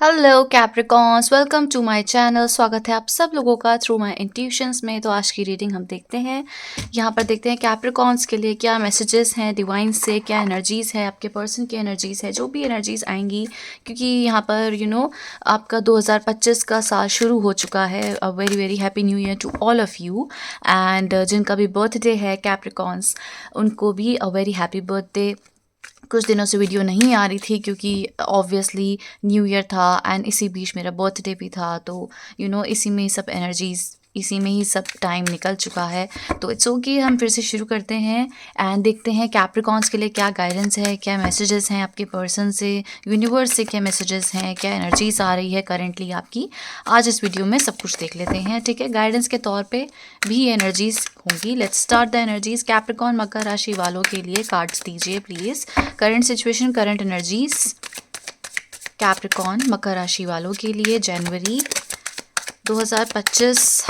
Hello Capricorns, welcome to my channel. स्वागत है आप सब लोगों का थ्रू माय इंट्यूशंस में। तो आज की रीडिंग हम देखते हैं, यहाँ पर देखते हैं कैप्रिकॉन्स के लिए क्या मैसेजेस हैं डिवाइन से, क्या एनर्जीज़ है, आपके पर्सन की एनर्जीज़ है, जो भी एनर्जीज़ आएंगी। क्योंकि यहाँ पर आपका 2025 का साल शुरू हो चुका है। A very very happy new year to all of you. And जिनका भी बर्थडे है कैप्रिकॉन्स, उनको भी अ वेरी हैप्पी बर्थडे। कुछ दिनों से वीडियो नहीं आ रही थी क्योंकि ऑब्वियसली न्यू ईयर था एंड इसी बीच मेरा बर्थडे भी था। तो इसी में सब एनर्जीज, इसी में ही सब टाइम निकल चुका है। तो इट्स ओके, हम फिर से शुरू करते हैं एंड देखते हैं कैप्रिकॉन्स के लिए क्या गाइडेंस है, क्या मैसेजेस हैं आपके पर्सन से, यूनिवर्स से क्या मैसेजेस हैं, क्या एनर्जीज आ रही है करेंटली आपकी। आज इस वीडियो में सब कुछ देख लेते हैं, ठीक है। गाइडेंस के तौर पे भी एनर्जीज होंगी। Let's start the energies. Capricorn मकर राशि वालों के लिए कार्ड्स दीजिए please. Current situation, current energies Capricorn मकर राशि वालों के लिए जनवरी 2025।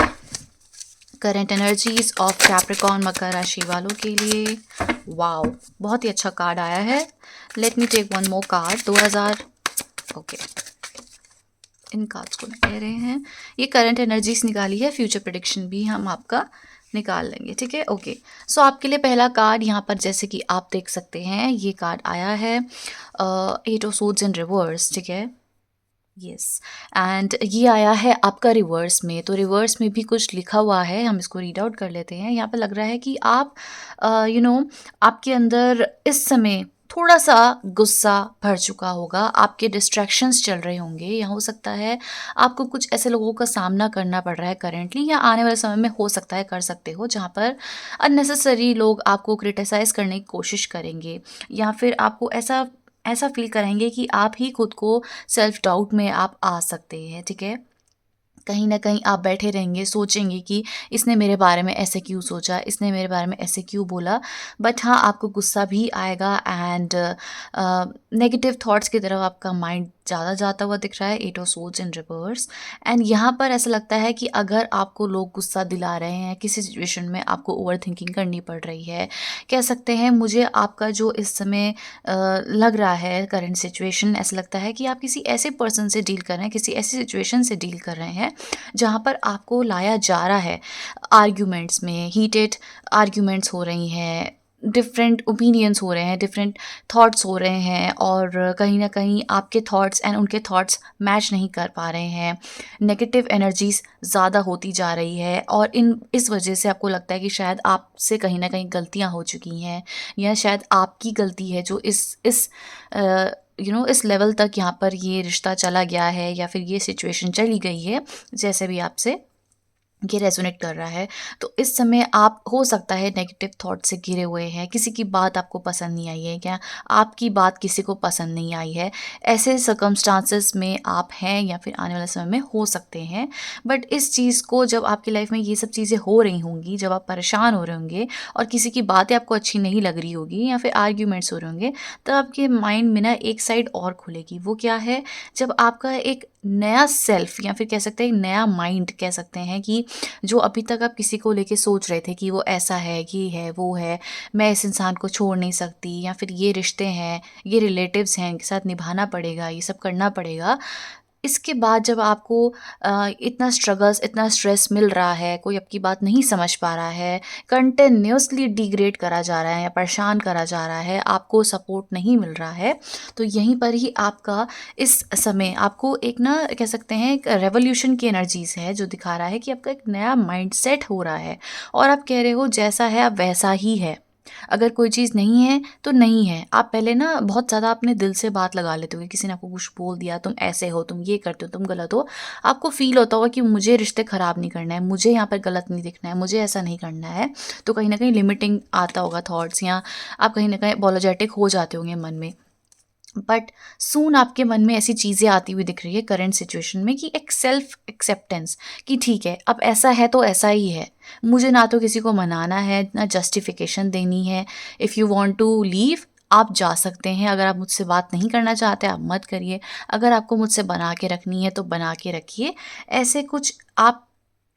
करंट एनर्जीज ऑफ कैप्रिकॉन मकर राशि वालों के लिए। वाओ, बहुत ही अच्छा कार्ड आया है। Let me take one more card. 2000 okay, इन कार्ड्स को ले रहे हैं। ये करंट एनर्जीज निकाली है, फ्यूचर प्रेडिक्शन भी हम आपका निकाल लेंगे, ठीक है। ओके, सो आपके लिए पहला कार्ड यहाँ पर जैसे कि आप देख सकते हैं, ये कार्ड आया है 8 ऑफ सोर्ड्स इन रिवर्स, ठीक है। यस, एंड ये आया है आपका रिवर्स में। तो रिवर्स में भी कुछ लिखा हुआ है, हम इसको रीड आउट कर लेते हैं। यहाँ पर लग रहा है कि आप आपके अंदर इस समय थोड़ा सा गुस्सा भर चुका होगा, आपके डिस्ट्रैक्शंस चल रहे होंगे, या हो सकता है आपको कुछ ऐसे लोगों का सामना करना पड़ रहा है करेंटली, या आने वाले समय में हो सकता है कर सकते हो, जहाँ पर अननेसेसरी लोग आपको क्रिटिसाइज़ करने की कोशिश करेंगे, या फिर आपको ऐसा ऐसा फील करेंगे कि आप ही खुद को सेल्फ डाउट में आप आ सकते हैं, ठीक है। कहीं ना कहीं आप बैठे रहेंगे, सोचेंगे कि इसने मेरे बारे में ऐसे क्यों सोचा, इसने मेरे बारे में ऐसे क्यों बोला। बट हाँ, आपको गुस्सा भी आएगा एंड नेगेटिव थॉट्स की तरफ आपका माइंड ज़्यादा जाता हुआ दिख रहा है। 8 of swords in reverse. And यहाँ पर ऐसा लगता है कि अगर आपको लोग गुस्सा दिला रहे हैं, किसी सिचुएशन में आपको ओवर थिंकिंग करनी पड़ रही है, कह सकते हैं मुझे आपका जो इस समय लग रहा है करंट सिचुएशन, ऐसा लगता है कि आप किसी ऐसे पर्सन से डील कर रहे हैं, किसी ऐसी सिचुएशन से डील कर रहे हैं जहाँ पर आपको लाया जा रहा है आर्ग्यूमेंट्स में। हीटेड आर्ग्यूमेंट्स हो रही हैं, डिफरेंट ओपिनियंस हो रहे हैं, डिफरेंट थॉट्स हो रहे हैं, और कहीं ना कहीं आपके थॉट्स एंड उनके थॉट्स मैच नहीं कर पा रहे हैं। नेगेटिव एनर्जीज ज़्यादा होती जा रही है, और इस वजह से आपको लगता है कि शायद आपसे कहीं ना कहीं गलतियां हो चुकी हैं, या शायद आपकी गलती है जो इस लेवल तक यहाँ पर ये रिश्ता चला गया है, या फिर ये सिचुएशन चली गई है, जैसे भी आपसे ये रेजोनेट कर रहा है। तो इस समय आप हो सकता है नेगेटिव थॉट से घिरे हुए हैं, किसी की बात आपको पसंद नहीं आई है, क्या आपकी बात किसी को पसंद नहीं आई है, ऐसे सर्कमस्टांसेस में आप हैं, या फिर आने वाले समय में हो सकते हैं। बट इस चीज़ को, जब आपकी लाइफ में ये सब चीज़ें हो रही होंगी, जब आप परेशान हो रहे होंगे और किसी की बातें आपको अच्छी नहीं लग रही होगी, या फिर आर्ग्यूमेंट्स हो रहे होंगे, तो आपके माइंड में ना एक साइड और खुलेगी। वो क्या है, जब आपका एक नया सेल्फ, या फिर कह सकते हैं नया माइंड, कह सकते हैं कि जो अभी तक आप किसी को लेके सोच रहे थे कि वो ऐसा है, ये है, वो है, मैं इस इंसान को छोड़ नहीं सकती, या फिर ये रिश्ते हैं, ये रिलेटिव्स हैं, इनके साथ निभाना पड़ेगा, ये सब करना पड़ेगा। इसके बाद जब आपको इतना स्ट्रगल्स, इतना स्ट्रेस मिल रहा है, कोई आपकी बात नहीं समझ पा रहा है, कंटिन्यूसली डिग्रेड करा जा रहा है या परेशान करा जा रहा है, आपको सपोर्ट नहीं मिल रहा है, तो यहीं पर ही आपका इस समय आपको एक ना, कह सकते हैं एक रेवोल्यूशन की एनर्जीज है, जो दिखा रहा है कि आपका एक नया माइंडसेट हो रहा है, और आप कह रहे हो जैसा है अब वैसा ही है। अगर कोई चीज़ नहीं है तो नहीं है। आप पहले ना बहुत ज़्यादा अपने दिल से बात लगा लेते हो कि किसी ने आपको कुछ बोल दिया, तुम ऐसे हो, तुम ये करते हो, तुम गलत हो, आपको फील होता होगा कि मुझे रिश्ते ख़राब नहीं करना है, मुझे यहाँ पर गलत नहीं दिखना है, मुझे ऐसा नहीं करना है। तो कहीं ना कहीं लिमिटिंग आता होगा थॉट्स, या आप कहीं ना कहीं अपोलोजेटिक हो जाते होंगे मन में। बट सून आपके मन में ऐसी चीज़ें आती हुई दिख रही है करंट सिचुएशन में, कि एक सेल्फ एक्सेप्टेंस, कि ठीक है अब ऐसा है तो ऐसा ही है, मुझे ना तो किसी को मनाना है, ना जस्टिफिकेशन देनी है। If you want to leave, आप जा सकते हैं। अगर आप मुझसे बात नहीं करना चाहते, आप मत करिए। अगर आपको मुझसे बना के रखनी है तो बना के रखिए। ऐसे कुछ आप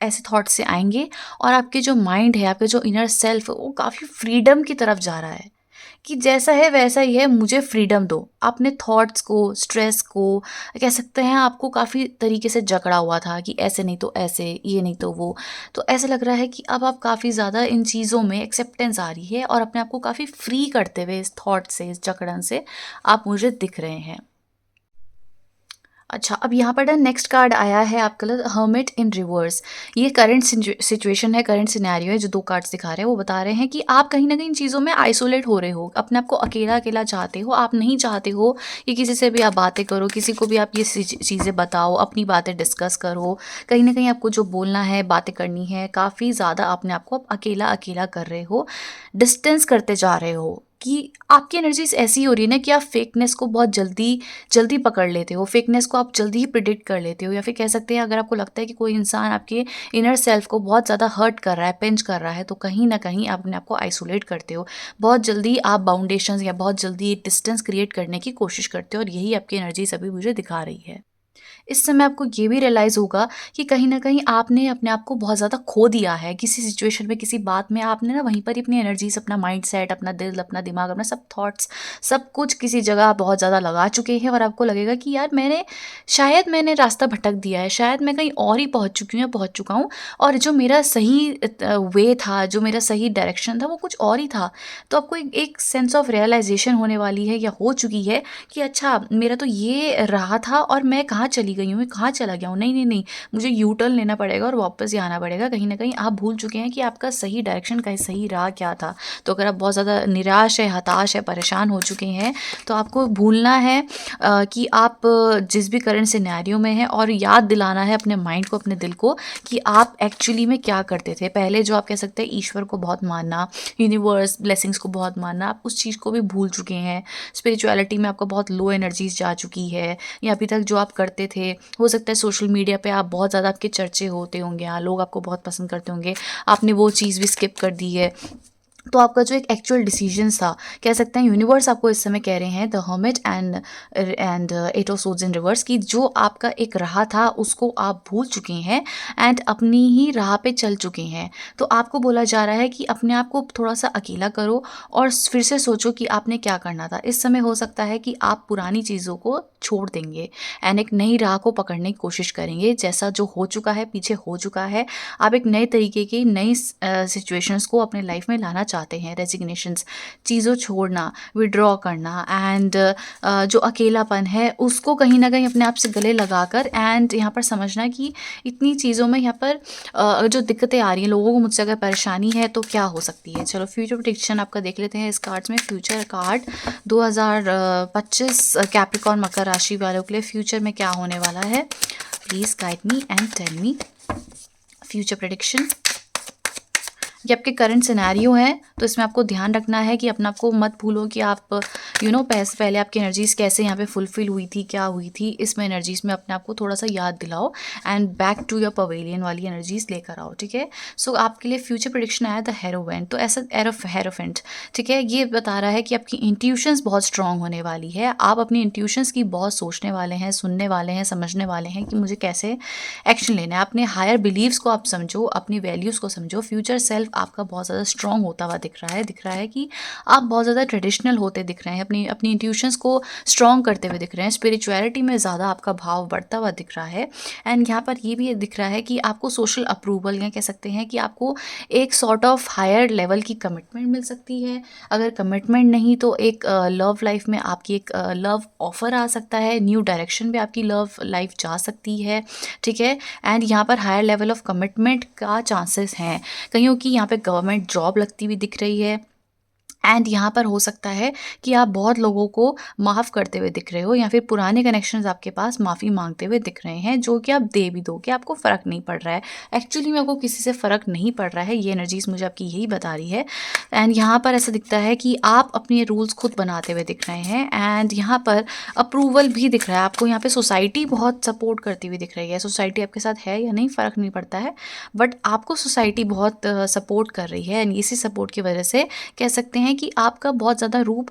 ऐसे थॉट से आएंगे, और आपके जो माइंड है, आपके जो इनर सेल्फ है, वो काफ़ी फ्रीडम की तरफ जा रहा है। कि जैसा है वैसा ही है, मुझे फ्रीडम दो। अपने थॉट्स को, स्ट्रेस को, कह सकते हैं आपको काफ़ी तरीके से जकड़ा हुआ था कि ऐसे नहीं तो ऐसे, ये नहीं तो वो। तो ऐसा लग रहा है कि अब आप काफ़ी ज़्यादा इन चीज़ों में एक्सेप्टेंस आ रही है और अपने आप को काफ़ी फ्री करते हुए इस थॉट से, इस जकड़न से आप मुझे दिख रहे हैं। अच्छा, अब यहाँ पर ना नेक्स्ट कार्ड आया है आपका हर्मिट इन रिवर्स। ये करंट सिचुएशन है, करंट सिनेरियो है, जो 2 कार्ड्स दिखा रहे हैं वो बता रहे हैं कि आप कहीं न कहीं इन चीज़ों में आइसोलेट हो रहे हो, अपने आप को अकेला-अकेला चाहते हो। आप नहीं चाहते हो कि किसी से भी आप बातें करो, किसी को भी आप ये चीज़ें बताओ, अपनी बातें डिस्कस करो। कहीं न कहीं आपको जो बोलना है, बातें करनी है, काफ़ी ज़्यादा अपने आप को आप अकेला-अकेला कर रहे हो, डिस्टेंस करते जा रहे हो कि आपकी एनर्जीज़ ऐसी हो रही है ना कि आप फेकनेस को बहुत जल्दी जल्दी पकड़ लेते हो, फेकनेस को आप जल्दी ही प्रिडिक्ट कर लेते हो, या फिर कह सकते हैं अगर आपको लगता है कि कोई इंसान आपके इनर सेल्फ को बहुत ज़्यादा हर्ट कर रहा है, पिंच कर रहा है, तो कहीं न कहीं आप अपने आप को आइसोलेट करते हो। बहुत जल्दी आप बाउंडेशंस या बहुत जल्दी डिस्टेंस क्रिएट करने की कोशिश करते हो और यही आपकी एनर्जीज़ अभी मुझे दिखा रही है। इस समय आपको ये भी रियलाइज़ होगा कि कहीं न कहीं आपने अपने आप को बहुत ज़्यादा खो दिया है। किसी सिचुएशन में, किसी बात में आपने ना वहीं पर ही अपनी एनर्जीज़, अपना माइंडसेट, अपना दिल, अपना दिमाग, अपना सब थॉट्स, सब कुछ किसी जगह आप बहुत ज़्यादा लगा चुके हैं और आपको लगेगा कि यार मैंने रास्ता भटक दिया है, शायद मैं कहीं और ही पहुँच चुकी हूँ या पहुँच चुका हूँ और जो मेरा सही वे था, जो मेरा सही डायरेक्शन था, वो कुछ और ही था। तो आपको एक सेंस ऑफ रियलाइज़ेशन होने वाली है या हो चुकी है कि अच्छा, मेरा तो ये रहा था और मैं कहाँ चली गई हूँ, मैं कहाँ चला गया हूँ? नहीं, नहीं, नहीं, मुझे यू टर्न लेना पड़ेगा और वापस ही आना पड़ेगा। कहीं न कहीं आप भूल चुके हैं कि आपका सही डायरेक्शन का सही राह क्या था। तो अगर आप बहुत ज़्यादा निराश है, हताश है, परेशान हो चुके हैं, तो आपको भूलना है कि आप जिस भी करंट सिनेरियो में हैं और याद दिलाना है अपने माइंड को, अपने दिल को कि आप एक्चुअली में क्या करते थे। पहले जो आप कह सकते हैं ईश्वर को बहुत मानना, यूनिवर्स, ब्लेसिंग्स को बहुत मानना, आप उस चीज़ को भी भूल चुके हैं। स्पिरिचुअलिटी में आपका बहुत लो एनर्जीज़ जा चुकी है या अभी तक जो आप करते थे, हो सकता है सोशल मीडिया पे आप बहुत ज़्यादा आपके चर्चे होते होंगे, लोग आपको बहुत पसंद करते होंगे, आपने वो चीज़ भी स्किप कर दी है। तो आपका जो एक एक्चुअल डिसीजन था, कह सकते हैं यूनिवर्स आपको इस समय कह रहे हैं the hermit and eight of swords in reverse कि जो आपका एक राह था उसको आप भूल चुके हैं एंड अपनी ही राह पे चल चुके हैं। तो आपको बोला जा रहा है कि अपने आप को थोड़ा सा अकेला करो और फिर से सोचो कि आपने क्या करना था। इस समय हो सकता है कि आप पुरानी चीज़ों को छोड़ देंगे एंड एक नई राह को पकड़ने की कोशिश करेंगे। जैसा जो हो चुका है, पीछे हो चुका है, आप एक नए तरीके की नई सिचुएशंस को अपने लाइफ में लाना चाहते हैं। रेजिग्नेशंस, चीज़ों छोड़ना, विड्रॉ करना एंड जो अकेलापन है उसको कहीं ना कहीं अपने आप से गले लगाकर एंड यहाँ पर समझना कि इतनी चीज़ों में यहाँ पर जो दिक्कतें आ रही हैं, लोगों को मुझसे अगर परेशानी है तो क्या हो सकती है। चलो फ्यूचर प्रेडिक्शन आपका देख लेते हैं इस कार्ड्स में। फ्यूचर कार्ड 2025 कैप्रिकॉर्न मकर राशि वालों के लिए फ्यूचर में क्या होने वाला है। Please guide me and tell me future prediction. ये आपके करंट सिनेरियो है, तो इसमें आपको ध्यान रखना है कि अपना आपको मत भूलो कि आप पहले आपकी एनर्जीज़ कैसे यहाँ पे फुलफिल हुई थी, क्या हुई थी। इसमें एनर्जीज़ में अपने आप को थोड़ा सा याद दिलाओ and back to your pavilion वाली एनर्जीज़ लेकर आओ, ठीक है। सो आपके लिए फ्यूचर प्रेडिक्शन आया द हेरोवेंट, तो ऐसा हेरोफेंट, ठीक है। ये बता रहा है कि आपकी इंट्यूशंस बहुत स्ट्रांग होने वाली है। आप अपनी इंट्यूशंस की बहुत सोचने वाले हैं, सुनने वाले हैं, समझने वाले हैं कि मुझे कैसे एक्शन लेना है। अपने हायर बिलीव्स को आप समझो, अपनी वैल्यूज़ को समझो। फ्यूचर सेल्फ आपका बहुत ज़्यादा स्ट्रांग होता हुआ दिख रहा है कि आप बहुत ज़्यादा ट्रेडिशनल होते दिख रहे हैं, अपनी अपनी इंट्यूशंस को स्ट्रांग करते हुए दिख रहे हैं। स्पिरिचुअलिटी में ज़्यादा आपका भाव बढ़ता हुआ दिख रहा है एंड यहाँ पर ये भी दिख रहा है कि आपको सोशल अप्रूवल, या कह सकते हैं कि आपको एक सॉर्ट ऑफ हायर लेवल की कमिटमेंट मिल सकती है। अगर कमिटमेंट नहीं तो एक लव लाइफ में आपकी एक लव ऑफर आ सकता है, न्यू डायरेक्शन में आपकी लव लाइफ जा सकती है, ठीक है। एंड यहाँ पर हायर लेवल ऑफ कमिटमेंट का चांसेस हैं। कईयों की यहाँ पे गवर्नमेंट जॉब लगती हुई दिख रही है एंड यहाँ पर हो सकता है कि आप बहुत लोगों को माफ़ करते हुए दिख रहे हो या फिर पुराने कनेक्शंस आपके पास माफ़ी मांगते हुए दिख रहे हैं, जो कि आप दे भी दो कि आपको फ़र्क नहीं पड़ रहा है। एक्चुअली में आपको किसी से फ़र्क नहीं पड़ रहा है, ये एनर्जीज़ मुझे आपकी यही बता रही है। एंड यहाँ पर ऐसा दिखता है कि आप अपने रूल्स खुद बनाते हुए दिख रहे हैं एंड यहाँ पर अप्रूवल भी दिख रहा है आपको। यहाँ पर सोसाइटी बहुत सपोर्ट करती हुई दिख रही है। सोसाइटी आपके साथ है या नहीं फ़र्क नहीं पड़ता है, बट आपको सोसाइटी बहुत सपोर्ट कर रही है एंड इसी सपोर्ट की वजह से कह सकते हैं कि आपका बहुत ज़्यादा रूप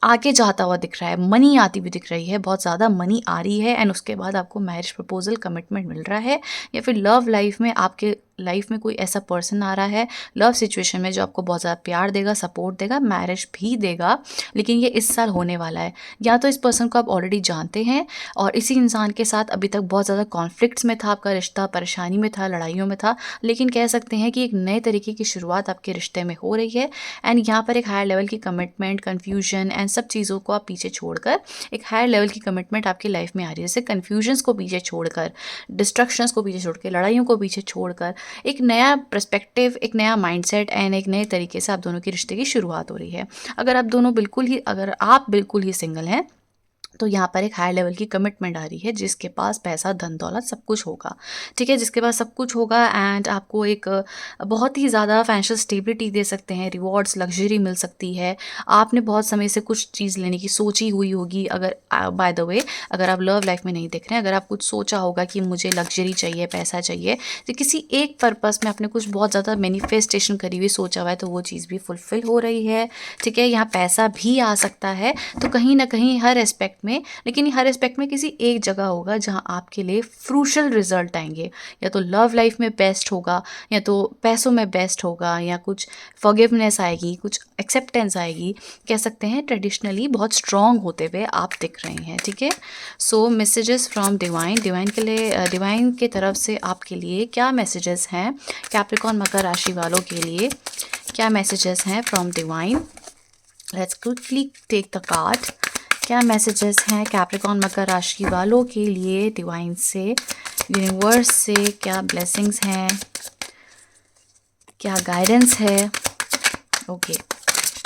आगे जाता हुआ दिख रहा है। मनी आती हुई दिख रही है, बहुत ज़्यादा मनी आ रही है एंड उसके बाद आपको मैरिज प्रपोजल, कमिटमेंट मिल रहा है या फिर लव लाइफ में आपके लाइफ में कोई ऐसा पर्सन आ रहा है लव सिचुएशन में जो आपको बहुत ज़्यादा प्यार देगा, सपोर्ट देगा, मैरिज भी देगा, लेकिन ये इस साल होने वाला है। या तो इस पर्सन को आप ऑलरेडी जानते हैं और इसी इंसान के साथ अभी तक बहुत ज़्यादा कॉन्फ्लिक्ट्स में था आपका रिश्ता, परेशानी में था, लड़ाइयों में था, लेकिन कह सकते हैं कि एक नए तरीके की शुरुआत आपके रिश्ते में हो रही है। एंड यहाँ पर एक हायर लेवल की कमिटमेंट, कन्फ्यूजन एंड सब चीज़ों को आप पीछे छोड़कर एक हायर लेवल की कमिटमेंट आपकी लाइफ में आ रही है। जैसे कन्फ्यूजन्स को पीछे छोड़कर, डिस्ट्रक्शंस को पीछे छोड़ के, लड़ाइयों को पीछे छोड़कर एक नया पर्सपेक्टिव, एक नया माइंडसेट एंड एक नए तरीके से आप दोनों के रिश्ते की शुरुआत हो रही है। अगर आप बिल्कुल ही सिंगल हैं तो यहाँ पर एक हाई लेवल की कमिटमेंट आ रही है, जिसके पास पैसा, धन दौलत सब कुछ होगा, ठीक है, जिसके पास सब कुछ होगा एंड आपको एक बहुत ही ज़्यादा फाइनेंशियल स्टेबिलिटी दे सकते हैं, रिवॉर्ड्स, लग्जरी मिल सकती है। आपने बहुत समय से कुछ चीज़ लेने की सोची हुई होगी। अगर बाय द वे अगर आप लव लाइफ में नहीं देख रहे हैं, अगर आप कुछ सोचा होगा कि मुझे लग्जरी चाहिए, पैसा चाहिए, तो किसी एक पर्पस में आपने कुछ बहुत ज़्यादा मैनिफेस्टेशन करी हुई सोचा हुआ है, तो वो चीज़ भी फुलफ़िल हो रही है, ठीक है। यहाँ पैसा भी आ सकता है, तो कहीं ना कहीं हर एस्पेक्ट में, लेकिन हर एस्पेक्ट में किसी एक जगह होगा जहां आपके लिए फ्रूशल रिजल्ट आएंगे। या तो लव लाइफ में बेस्ट होगा, या तो पैसों में बेस्ट होगा, या कुछ फॉरगिवनेस आएगी, कुछ एक्सेप्टेंस आएगी। कह सकते हैं ट्रेडिशनली बहुत स्ट्रॉन्ग होते हुए आप दिख रहे हैं, ठीक है। सो मैसेजेस फ्रॉम डिवाइन, डिवाइन के लिए, डिवाइन के तरफ से आपके लिए क्या मैसेजेस हैं, कैप्रिकॉर्न मकर राशि वालों के लिए क्या मैसेजेस हैं from divine. Let's quickly take the card. क्या मैसेजेस हैं कैप्रिकॉर्न मकर राशि वालों के लिए डिवाइन से, यूनिवर्स से क्या ब्लेसिंग्स हैं, क्या गाइडेंस है। ओके,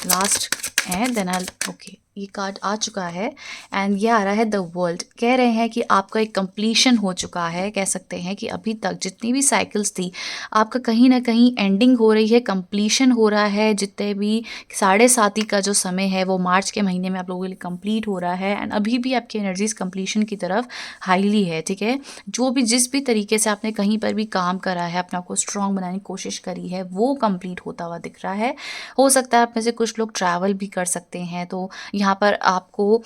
लास्ट है, देन आई ओके, ये कार्ड आ चुका है एंड ये आ रहा है द वर्ल्ड। कह रहे हैं कि आपका एक कंप्लीशन हो चुका है। कह सकते हैं कि अभी तक जितनी भी साइकिल्स थी आपका कहीं ना कहीं एंडिंग हो रही है, कंप्लीशन हो रहा है। जितने भी 7.5 का जो समय है वो मार्च के महीने में आप लोगों के लिए कंप्लीट हो रहा है एंड अभी भी आपकी एनर्जीज कंप्लीशन की तरफ हाईली है, ठीक है। जो भी जिस भी तरीके से आपने कहीं पर भी काम करा है, अपने आप को स्ट्रॉन्ग बनाने की कोशिश करी है, वो कंप्लीट होता हुआ दिख रहा है। हो सकता है आप में से कुछ लोग ट्रैवल भी कर सकते हैं, तो यहाँ पर आपको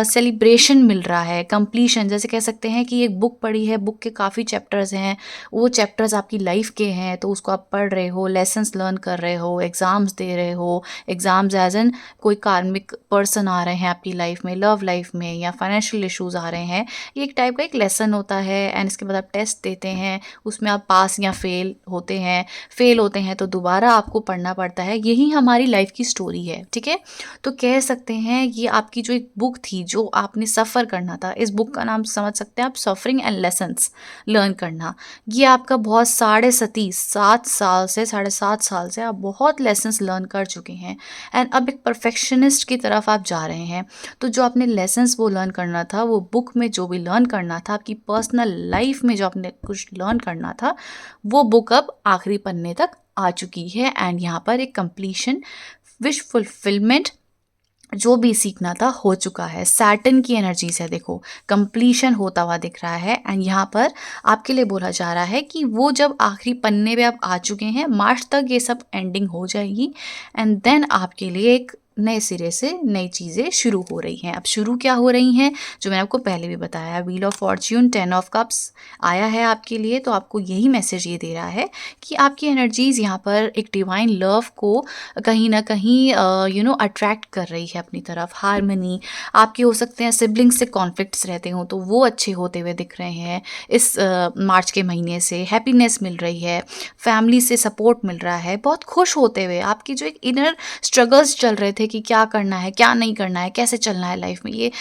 सेलिब्रेशन मिल रहा है, कंप्लीशन। जैसे कह सकते हैं कि एक बुक पढ़ी है, बुक के काफ़ी चैप्टर्स हैं, वो चैप्टर्स आपकी लाइफ के हैं, तो उसको आप पढ़ रहे हो, लेसन्स लर्न कर रहे हो, एग्ज़ाम्स दे रहे हो। एग्ज़ाम्स एज एन कोई कार्मिक पर्सन आ रहे हैं आपकी लाइफ में, लव लाइफ में, या फाइनेंशियल इशूज़ आ रहे हैं, ये एक टाइप का एक लेसन होता है। एंड इसके बाद आप टेस्ट देते हैं, उसमें आप पास या फेल होते हैं तो दोबारा आपको पढ़ना पड़ता है। यही हमारी लाइफ की स्टोरी है, ठीक है। तो कह सकते हैं ये आपकी जो एक बुक थी, जो आपने सफ़र करना था, इस बुक का नाम समझ सकते हैं आप, सफरिंग एंड लेसन्स लर्न करना। ये आपका बहुत 7.5 साल से आप बहुत लेसन्स लर्न कर चुके हैं एंड अब एक परफेक्शनिस्ट की तरफ आप जा रहे हैं। तो जो आपने लेसन्स वो लर्न करना था, वो बुक में जो भी लर्न करना था, आपकी पर्सनल लाइफ में जो आपने कुछ लर्न करना था, वो बुक अब आखिरी पन्ने तक आ चुकी है एंड यहाँ पर एक कंप्लीशन, विश फुलफिलमेंट, जो भी सीखना था हो चुका है। सैटर्न की एनर्जीज है, देखो कंप्लीशन होता हुआ दिख रहा है एंड यहाँ पर आपके लिए बोला जा रहा है कि वो जब आखिरी पन्ने पे आप आ चुके हैं, मार्च तक ये सब एंडिंग हो जाएगी एंड देन आपके लिए एक नए सिरे से नई चीज़ें शुरू हो रही हैं। अब शुरू क्या हो रही हैं, जो मैंने आपको पहले भी बताया, wheel of Fortune, 10 of cups आया है आपके लिए, तो आपको यही मैसेज ये दे रहा है कि आपकी एनर्जीज़ यहाँ पर एक डिवाइन लव को कहीं ना कहीं अट्रैक्ट कर रही है अपनी तरफ। हारमनी आपके हो सकते हैं, सिबलिंग्स से कॉन्फ्लिक्ट्स रहते हो तो वो अच्छे होते हुए दिख रहे हैं इस मार्च के महीने से। हैप्पीनेस मिल रही है, फैमिली से सपोर्ट मिल रहा है, बहुत खुश होते हुए। आपकी जो एक इनर स्ट्रगल्स चल रहे थे कि क्या करना है, क्या नहीं करना है, कैसे चलना है लाइफ में, ये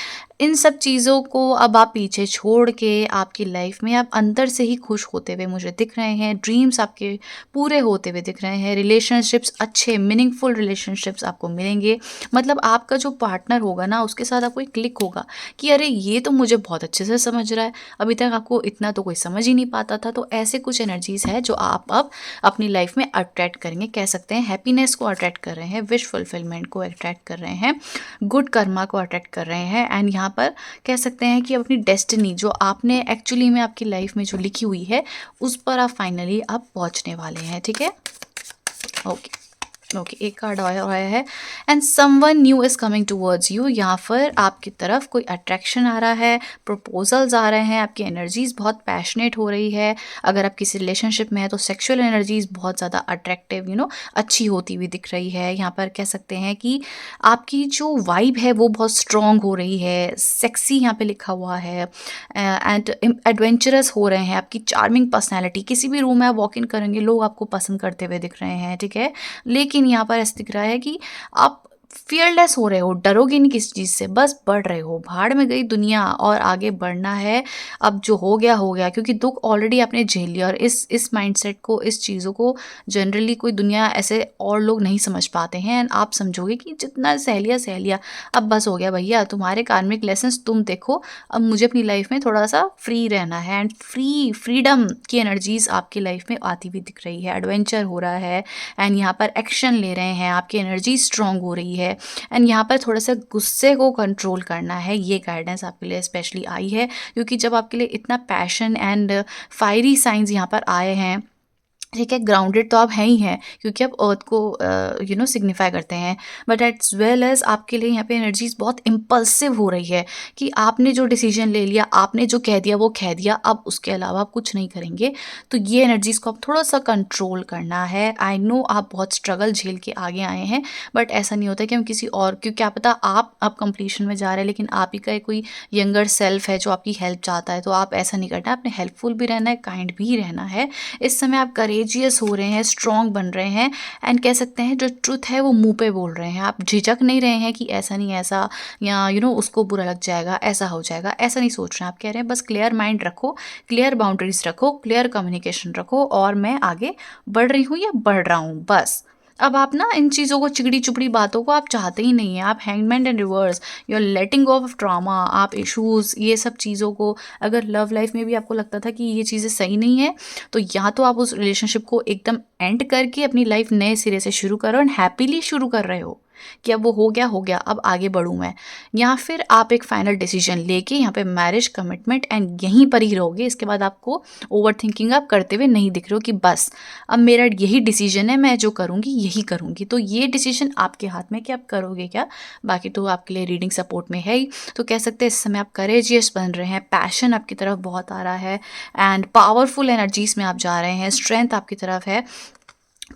इन सब चीज़ों को अब आप पीछे छोड़ के आपकी लाइफ में आप अंदर से ही खुश होते हुए मुझे दिख रहे हैं। ड्रीम्स आपके पूरे होते हुए दिख रहे हैं। रिलेशनशिप्स अच्छे, मीनिंगफुल रिलेशनशिप्स आपको मिलेंगे। मतलब आपका जो पार्टनर होगा ना, उसके साथ आपको एक क्लिक होगा कि अरे ये तो मुझे बहुत अच्छे से समझ रहा है, अभी तक आपको इतना तो कोई समझ ही नहीं पाता था। तो ऐसे कुछ एनर्जीज है जो आप अब अपनी लाइफ में अट्रैक्ट करेंगे। कह सकते हैं हैप्पीनेस को अट्रैक्ट कर रहे हैं, विश फुलफिलमेंट को अट्रैक्ट कर रहे हैं, गुड कर्मा को अट्रैक्ट कर रहे हैं एंड यहाँ पर कह सकते हैं कि अपनी डेस्टिनी जो आपने एक्चुअली में आपकी लाइफ में जो लिखी हुई है, उस पर आप फाइनली आप पहुंचने वाले हैं, ठीक है। ओके, ओके, एक कार्ड आया आया है। And someone new is coming towards you. यहाँ पर आपकी तरफ कोई अट्रैक्शन आ रहा है, प्रपोजल्स आ रहे हैं, आपकी एनर्जीज बहुत पैशनेट हो रही है। अगर आप किसी रिलेशनशिप में है तो सेक्सुअल एनर्जीज बहुत ज़्यादा अट्रैक्टिव अच्छी होती हुई दिख रही है। यहाँ पर कह सकते हैं कि आपकी जो वाइब है वो बहुत स्ट्रॉन्ग हो रही है, सेक्सी यहाँ पे लिखा हुआ है, एंड एडवेंचरस हो रहे हैं। आपकी चार्मिंग पर्सनैलिटी, किसी भी रूम में आप वॉक इन करेंगे लोग आपको पसंद करते हुए दिख रहे हैं, ठीक है। लेकिन यहाँ पर ऐसा दिख रहा है कि आप फियरलेस हो रहे हो, डरोगे नहीं किसी चीज़ से, बस बढ़ रहे हो। भाड़ में गई दुनिया और आगे बढ़ना है। अब जो हो गया हो गया, क्योंकि दुख ऑलरेडी आपने झेल लिया। और इस माइंडसेट को, इस चीज़ों को जनरली कोई दुनिया ऐसे और लोग नहीं समझ पाते हैं। एंड आप समझोगे कि जितना सहेलिया सहेलिया, अब बस हो गया भैया, तुम्हारे कार्मिक लेसन्स तुम देखो, अब मुझे अपनी लाइफ में थोड़ा सा फ्री रहना है। एंड फ्रीडम की एनर्जीज आपकी लाइफ में आती हुई दिख रही है, एडवेंचर हो रहा है। एंड यहाँ पर एक्शन ले रहे हैं, आपकी एनर्जी स्ट्रांग हो रही है। एंड यहाँ पर थोड़ा सा गुस्से को कंट्रोल करना है, ये गाइडेंस आपके लिए स्पेशली आई है। क्योंकि जब आपके लिए इतना पैशन एंड फायरी साइंस यहाँ पर आए हैं, ठीक है, ग्राउंडेड तो आप हैं ही हैं, क्योंकि आप अर्थ को सिग्निफाई करते हैं। बट एट्स वेल एज आपके लिए यहाँ पे एनर्जीज बहुत इम्पल्सिव हो रही है कि आपने जो डिसीजन ले लिया, आपने जो कह दिया वो कह दिया, अब उसके अलावा आप कुछ नहीं करेंगे। तो ये एनर्जीज को आप थोड़ा सा कंट्रोल करना है। आई नो आप बहुत स्ट्रगल झेल के आगे आए हैं, बट ऐसा नहीं होता कि हम किसी और, क्योंकि क्या पता आप अब कंप्लीशन में जा रहे हैं, लेकिन आप ही का कोई यंगर सेल्फ है जो आपकी हेल्प चाहता है। तो आप ऐसा नहीं करना, आपने हेल्पफुल भी रहना है, काइंड भी रहना है। इस समय आप करेजियस हो रहे हैं, स्ट्रॉन्ग बन रहे हैं। एंड कह सकते हैं जो ट्रुथ है वो मुंह पे बोल रहे हैं। आप झिझक नहीं रहे हैं कि ऐसा नहीं ऐसा, या उसको बुरा लग जाएगा, ऐसा हो जाएगा, ऐसा नहीं सोच रहे हैं। आप कह रहे हैं बस क्लियर माइंड रखो, क्लियर बाउंड्रीज रखो, क्लियर कम्युनिकेशन रखो, और मैं आगे बढ़ रही हूँ या बढ़ रहा हूँ, बस। अब आप ना इन चीज़ों को, चिगड़ी चुपड़ी बातों को आप चाहते ही नहीं है। आप hangman and reverse, you are letting go of drama, आप इश्यूज़, ये सब चीज़ों को, अगर लव लाइफ में भी आपको लगता था कि ये चीज़ें सही नहीं है, तो या तो आप उस रिलेशनशिप को एकदम एंड करके अपनी लाइफ नए सिरे से शुरू करो, एंड हैप्पीली शुरू कर रहे हो कि अब वो हो गया, अब आगे बढ़ूँ मैं। या फिर आप एक फाइनल डिसीजन लेके यहाँ पे मैरिज, कमिटमेंट, एंड यहीं पर ही रहोगे। इसके बाद आपको ओवर थिंकिंग आप करते हुए नहीं दिख रहे हो कि बस अब मेरा यही डिसीजन है, मैं जो करूँगी यही करूँगी। तो ये डिसीजन आपके हाथ में कि आप करोगे क्या। बाकी तो आपके लिए रीडिंग सपोर्ट में है ही। तो कह सकते हैं इस समय आप करेजियस बन रहे हैं, पैशन आपकी तरफ बहुत आ रहा है, एंड पावरफुल एनर्जीज में आप जा रहे हैं, स्ट्रेंथ आपकी तरफ है।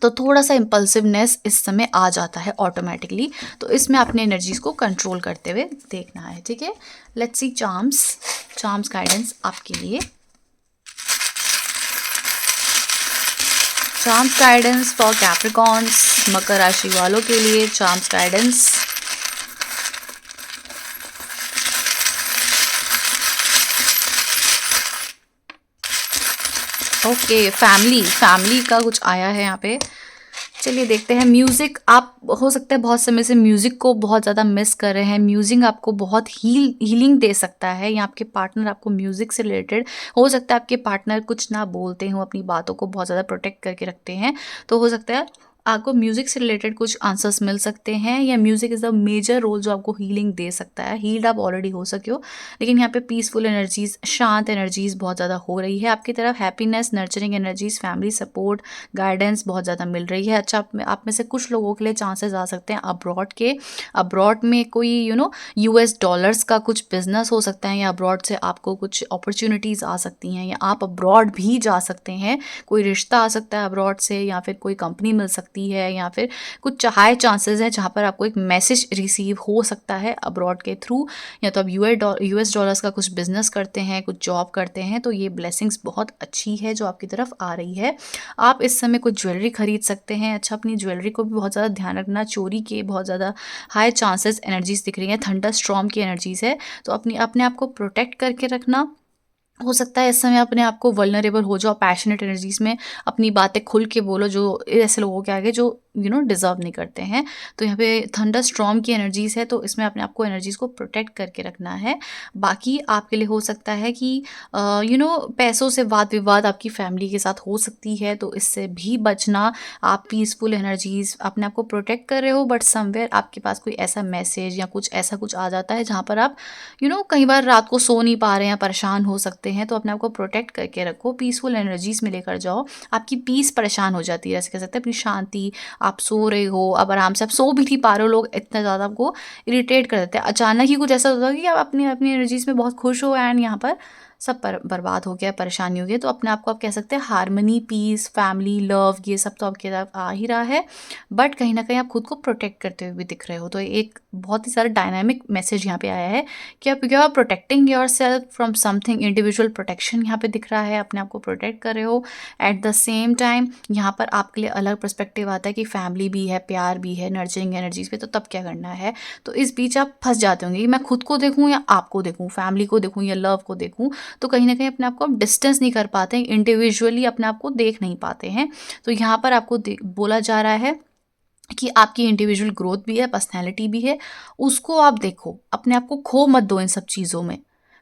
तो थोड़ा सा इम्पल्सिवनेस इस समय आ जाता है ऑटोमेटिकली। तो इसमें अपने एनर्जीज को कंट्रोल करते हुए देखना है, ठीक है। लेट्स सी चार्म्स गाइडेंस आपके लिए। चार्म्स गाइडेंस फॉर कैप्रिकॉन्स, मकर राशि वालों के लिए चार्म्स गाइडेंस। ओके, फैमिली का कुछ आया है यहाँ पे। चलिए देखते हैं। म्यूज़िक, आप हो सकता है बहुत समय से म्यूज़िक को बहुत ज़्यादा मिस कर रहे हैं। म्यूज़िक आपको बहुत हीलिंग दे सकता है, या आपके पार्टनर आपको म्यूज़िक से रिलेटेड, हो सकता है आपके पार्टनर कुछ ना बोलते हों, अपनी बातों को बहुत ज़्यादा प्रोटेक्ट करके रखते हैं। तो हो सकता है आपको म्यूज़िक से रिलेटेड कुछ आंसर्स मिल सकते हैं, या music is a major role जो आपको हीलिंग दे सकता है। हील्ड आप ऑलरेडी हो सके हो, लेकिन यहाँ पे पीसफुल एनर्जीज, शांत एनर्जीज बहुत ज़्यादा हो रही है आपकी तरफ। Happiness, nurturing energies, family support, guidance बहुत ज़्यादा मिल रही है। अच्छा, आप में से कुछ लोगों के लिए चांसेस आ सकते हैं अब्रॉड के। अब्रॉड में कोई US डॉलर्स का कुछ बिजनेस हो सकता है, या अब्रॉड से आपको कुछ अपॉर्चुनिटीज़ आ सकती हैं, या आप अब्रॉड भी जा सकते हैं। कोई रिश्ता आ सकता है अब्रॉड से, या फिर कोई कंपनी मिल सकती है, या फिर कुछ हाई चांसेस है जहाँ पर आपको एक मैसेज रिसीव हो सकता है अब्रॉड के थ्रू। या तो आप US डॉलर्स का कुछ बिजनेस करते हैं, कुछ जॉब करते हैं, तो ये ब्लेसिंग्स बहुत अच्छी है जो आपकी तरफ आ रही है। आप इस समय कुछ ज्वेलरी खरीद सकते हैं। अच्छा, अपनी ज्वेलरी को भी बहुत ज़्यादा ध्यान रखना, चोरी के बहुत ज़्यादा हाई चांसेस एनर्जीज दिख रही हैं। थंडर स्टॉर्म की एनर्जीज है, तो अपने आप को प्रोटेक्ट करके रखना। हो सकता है इस समय अपने आप को वल्नरेबल हो जाओ, पैशनेट एनर्जीज में अपनी बातें खुल के बोलो, जो ऐसे लोगों के आगे जो डिजर्व नहीं करते हैं। तो यहाँ पे थंडर स्टॉर्म की एनर्जीज है, तो इसमें अपने आप को एनर्जीज को प्रोटेक्ट करके रखना है। बाकी आपके लिए हो सकता है कि पैसों से वाद विवाद आपकी फैमिली के साथ हो सकती है, तो इससे भी बचना। आप पीसफुल एनर्जीज अपने आप को प्रोटेक्ट कर रहे हो, बट समवेयर आपके पास कोई ऐसा मैसेज या कुछ ऐसा कुछ आ जाता है जहाँ पर आप कई बार रात को सो नहीं पा रहे हैं, परेशान हो सकते हैं। तो अपने आप को प्रोटेक्ट करके रखो, पीसफुल एनर्जीज में लेकर जाओ। आपकी पीस परेशान हो जाती है, ऐसे कह सकते हैं अपनी शांति, आप सो रहे हो, अब आराम से आप सो भी नहीं पा रहे हो, लोग इतना ज़्यादा आपको इरिटेट कर देते हैं। अचानक ही कुछ ऐसा होता है कि आप अपनी अपनी एनर्जीज़ में बहुत खुश हो एंड यहाँ पर सब बर्बाद हो गया, परेशानी हो गई। तो अपने आप को आप कह सकते हैं हार्मनी, पीस, फैमिली, लव, ये सब तो आपके तरफ आ ही रहा है, बट कहीं ना कहीं आप खुद को प्रोटेक्ट करते हुए भी दिख रहे हो। तो एक बहुत ही सारा डायनामिक मैसेज यहाँ पे आया है कि आप you are protecting yourself from something, individual protection यहाँ पे दिख रहा है, अपने आप को प्रोटेक्ट कर रहे हो। एट द सेम टाइम यहाँ पर आपके लिए अलग पर्सपेक्टिव आता है कि फैमिली भी है, प्यार भी है, नर्चरिंग एनर्जीज पे, तो तब क्या करना है। तो इस बीच आप फंस जाते होंगे कि मैं खुद को देखूँ या आपको देखूँ, फैमिली को देखूँ या लव को देखूँ। तो कहीं ना कहीं अपने आप को आप डिस्टेंस नहीं कर पाते, इंडिविजुअली अपने आप को देख नहीं पाते हैं। तो यहाँ पर आपको बोला जा रहा है कि आपकी इंडिविजुअल ग्रोथ भी है, पर्सनैलिटी भी है, उसको आप देखो, अपने आप को खो मत दो इन सब चीज़ों में।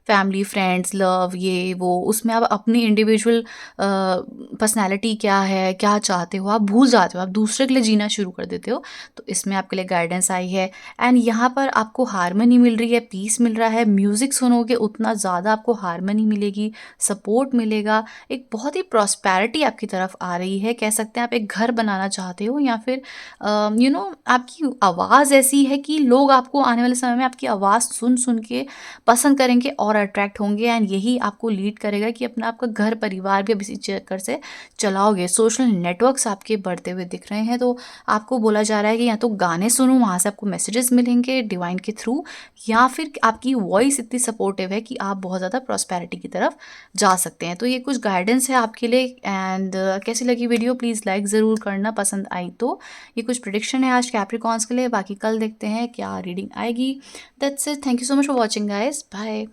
फैमिली, फ्रेंड्स, लव, ये वो, उसमें आप अपनी इंडिविजुअल पर्सनैलिटी क्या है, क्या चाहते हो, आप भूल जाते हो, आप दूसरे के लिए जीना शुरू कर देते हो। तो इसमें आपके लिए गाइडेंस आई है एंड यहाँ पर आपको हारमनी मिल रही है, पीस मिल रहा है। म्यूज़िक सुनोगे उतना ज़्यादा आपको हारमनी मिलेगी, सपोर्ट मिलेगा, एक बहुत ही प्रॉस्पेरिटी आपकी तरफ आ रही है। कह सकते हैं आप एक घर बनाना चाहते हो या फिर आपकी आवाज़ ऐसी है कि लोग आपको आने वाले समय में आपकी आवाज़ सुन सुन के पसंद करेंगे और अट्रैक्ट होंगे एंड यही आपको लीड करेगा कि अपना आपका घर परिवार भी अब इसी चक्कर से चलाओगे। सोशल नेटवर्क्स आपके बढ़ते हुए दिख रहे हैं। तो आपको बोला जा रहा है कि या तो गाने सुनो, वहाँ से आपको मैसेजेस मिलेंगे डिवाइन के थ्रू, या फिर आपकी वॉइस इतनी सपोर्टिव है कि आप बहुत ज़्यादा प्रॉस्पेरिटी की तरफ जा सकते हैं। तो ये कुछ गाइडेंस है आपके लिए एंड कैसी लगी वीडियो प्लीज़ लाइक ज़रूर करना, पसंद आई तो। ये कुछ प्रिडिक्शन है आज कैप्रिकॉन्स के लिए, बाकी कल देखते हैं क्या रीडिंग आएगी। That's it, thank you so much for watching guys, bye.